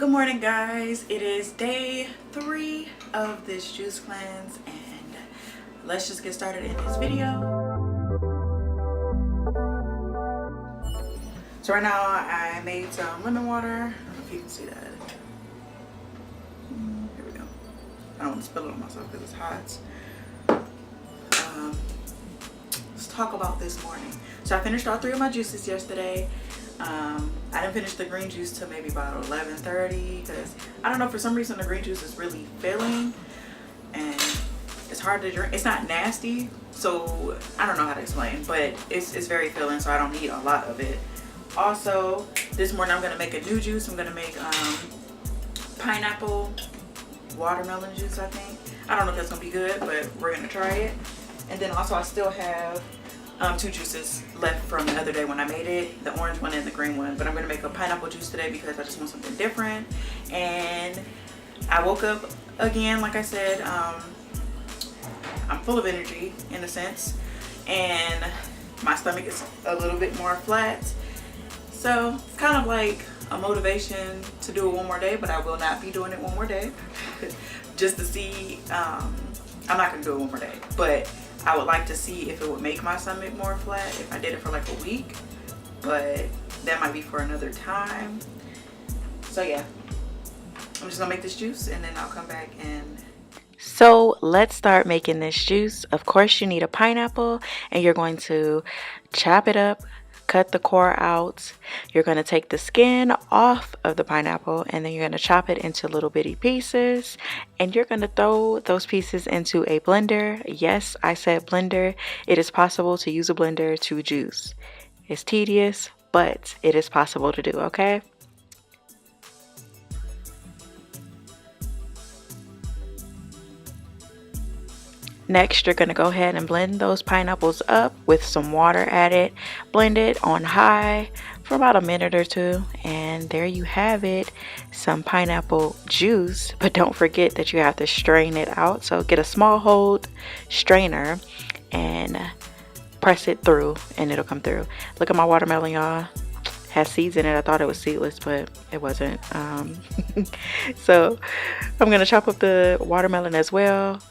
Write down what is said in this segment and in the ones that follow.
Good morning, guys. It is day 3 of this juice cleanse, and let's just get started in this video. So right now I made some lemon water. I don't know if you can see that. Here we go. I don't want to spill it on myself because it's hot. Let's talk about this morning. So I finished all 3 of my juices yesterday. I didn't finish the green juice till maybe about 11:30 because I don't know, for some reason the green juice is really filling and it's hard to drink. It's not nasty, so I don't know how to explain, but it's very filling, so I don't need a lot of it. Also, this morning I'm gonna make a new juice. I'm gonna make pineapple watermelon juice, I think. I don't know if that's gonna be good, but we're gonna try it. And then also I still have 2 juices left from the other day when I made it, the orange one and the green one. But I'm gonna make a pineapple juice today because I just want something different. And I woke up again, like I said. I'm full of energy in a sense, and my stomach is a little bit more flat, so it's kind of like a motivation to do it one more day. But I will not be doing it one more day just to see. I'm not gonna do it one more day, but I would like to see if it would make my stomach more flat if I did it for like a week, but that might be for another time. So yeah, I'm just gonna make this juice and then I'll come back and... So let's start making this juice. Of course, you need a pineapple, and you're going to chop it up, cut the core out. You're going to take the skin off of the pineapple, and then you're going to chop it into little bitty pieces, and you're going to throw those pieces into a blender. Yes, I said blender. It is possible to use a blender to juice. It's tedious, but it is possible to do, okay? Next, you're going to go ahead and blend those pineapples up with some water added. Blend it on high for about a minute or 2. And there you have it, some pineapple juice. But don't forget that you have to strain it out. So get a small hold strainer and press it through and it'll come through. Look at my watermelon, y'all. Has seeds in it. I thought it was seedless, but it wasn't. So I'm going to chop up the watermelon as well.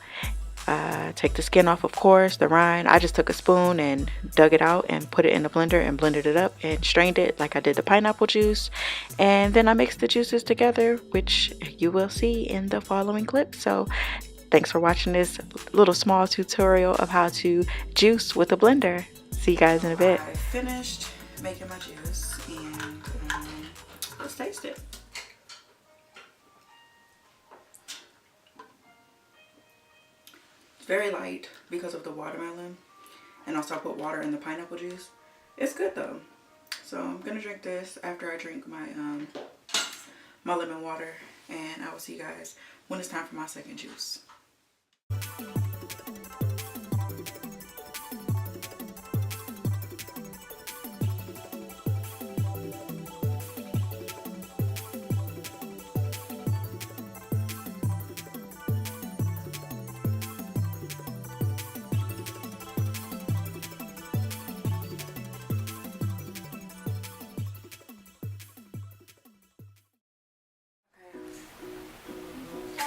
Take the skin off, of course, the rind. I just took a spoon and dug it out and put it in the blender and blended it up and strained it like I did the pineapple juice. And then I mixed the juices together, which you will see in the following clip. So thanks for watching this little small tutorial of how to juice with a blender. See you guys in a bit. I finished making my juice and let's taste it. It's very light because of the watermelon, and also I put water in the pineapple juice. It's good though. So I'm gonna drink this after I drink my my lemon water, and I will see you guys when it's time for my second juice.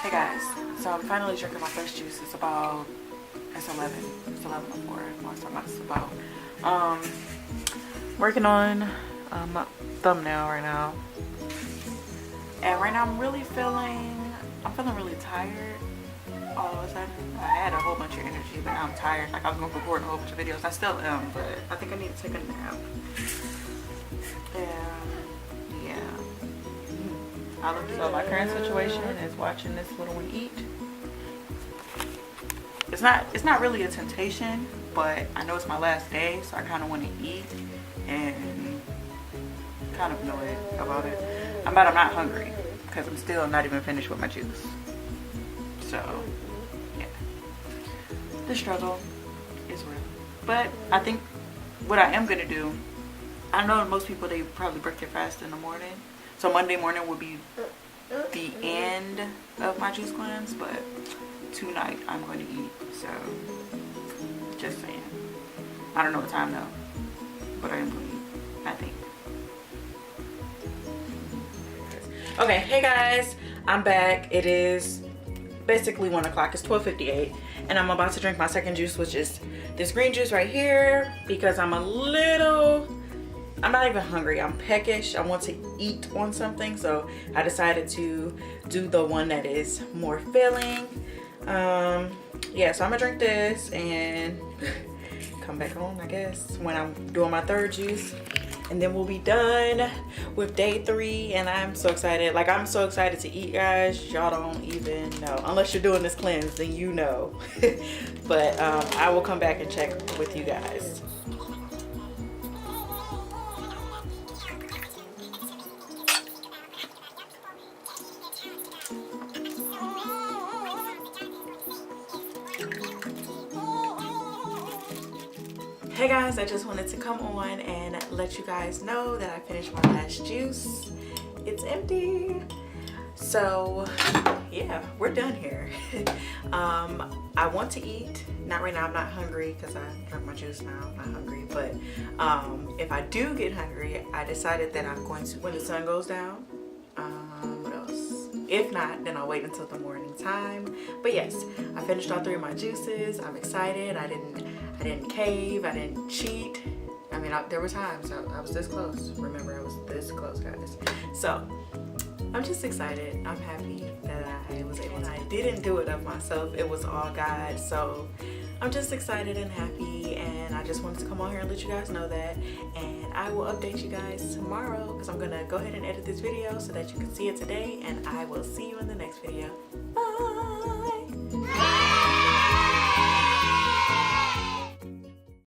Hey guys, so I'm finally drinking my first juice. It's 11. It's 11:04. Last time it's about. Working on my thumbnail right now. And right now I'm feeling really tired all of a sudden. I had a whole bunch of energy, but now I'm tired. Like I was gonna record a whole bunch of videos. I still am, but I think I need to take a nap. And yeah. So my current situation is watching this little one eat. It's not really a temptation, but I know it's my last day, so I kind of want to eat and kind of annoyed about it. I'm not hungry because I'm still not even finished with my juice. So yeah, the struggle is real. But I think what I am gonna do, I know most people, they probably break their fast in the morning. So Monday morning will be the end of my juice cleanse, but tonight I'm going to eat. So just saying. I don't know what time though, but I am going to eat, I think. Okay, hey guys, I'm back. It is basically 1 o'clock. It's 12:58, and I'm about to drink my second juice, which is this green juice right here, because I'm not even hungry. I'm peckish. I want to eat on something, so I decided to do the one that is more filling. Yeah, so I'm gonna drink this and come back on, I guess, when I'm doing my third juice, and then we'll be done with day 3. And I'm so excited. Like, I'm so excited to eat, guys. Y'all don't even know, unless you're doing this cleanse, then you know. But I will come back and check with you guys. Hey guys, I just wanted to come on and let you guys know that I finished my last juice. It's empty. So yeah, we're done here. I want to eat. Not right now, I'm not hungry because I drank my juice now. I'm not hungry, but if I do get hungry, I decided that I'm going to, when the sun goes down, what else? If not, then I'll wait until the morning time. But yes, I finished all 3 of my juices. I'm excited. I didn't cave. I didn't cheat. I mean, there were times I was this close. Remember, I was this close, guys. So I'm just excited. I'm happy that I was able to. I didn't do it of myself. It was all God. So I'm just excited and happy, and I just wanted to come on here and let you guys know that. And I will update you guys tomorrow, because I'm gonna go ahead and edit this video so that you can see it today, and I will see you in the next video. Bye.